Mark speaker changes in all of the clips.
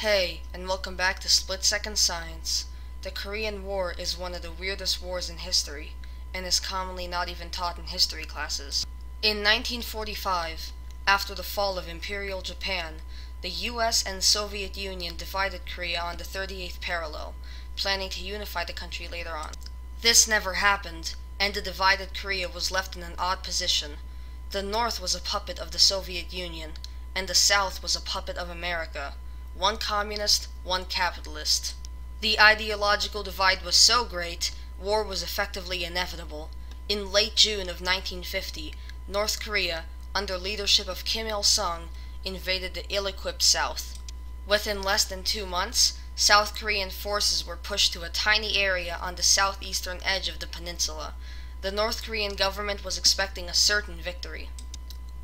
Speaker 1: Hey, and welcome back to Split Second Science. The Korean War is one of the weirdest wars in history, and is commonly not even taught in history classes. In 1945, after the fall of Imperial Japan, the US and Soviet Union divided Korea on the 38th parallel, planning to unify the country later on. This never happened, and the divided Korea was left in an odd position. The North was a puppet of the Soviet Union, and the South was a puppet of America. One communist, one capitalist. The ideological divide was so great, war was effectively inevitable. In late June of 1950, North Korea, under leadership of Kim Il-sung, invaded the ill-equipped South. Within less than 2 months, South Korean forces were pushed to a tiny area on the southeastern edge of the peninsula. The North Korean government was expecting a certain victory.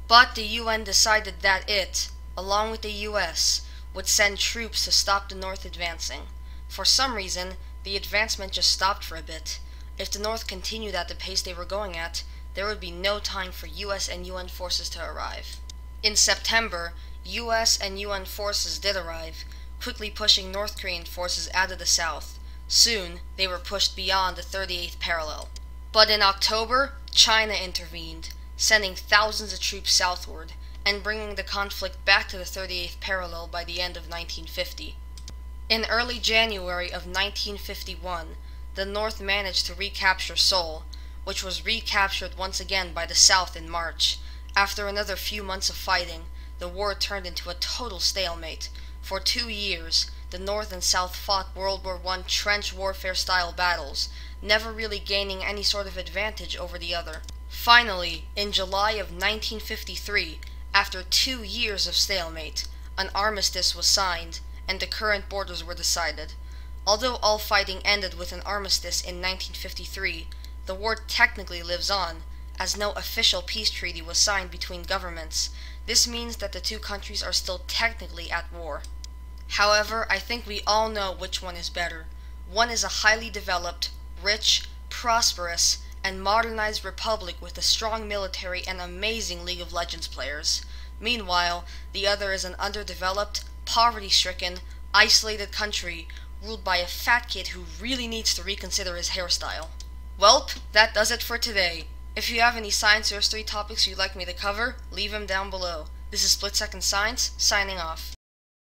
Speaker 1: But the UN decided that it, along with the US, would send troops to stop the North advancing. For some reason, the advancement just stopped for a bit. If the North continued at the pace they were going at, there would be no time for US and UN forces to arrive. In September, US and UN forces did arrive, quickly pushing North Korean forces out of the south. Soon, they were pushed beyond the 38th parallel. But in October, China intervened, sending thousands of troops southward, and bringing the conflict back to the 38th parallel by the end of 1950. In early January of 1951, the North managed to recapture Seoul, which was recaptured once again by the South in March. After another few months of fighting, the war turned into a total stalemate. For 2 years, the North and South fought World War I trench warfare-style battles, never really gaining any sort of advantage over the other. Finally, in July of 1953, after 2 years of stalemate, an armistice was signed, and the current borders were decided. Although all fighting ended with an armistice in 1953, the war technically lives on, as no official peace treaty was signed between governments. This means that the two countries are still technically at war. However, I think we all know which one is better. One is a highly developed, rich, prosperous, and modernized republic with a strong military and amazing League of Legends players. Meanwhile, the other is an underdeveloped, poverty-stricken, isolated country ruled by a fat kid who really needs to reconsider his hairstyle. Welp, that does it for today. If you have any science or history topics you'd like me to cover, leave them down below. This is Split Second Science, signing off.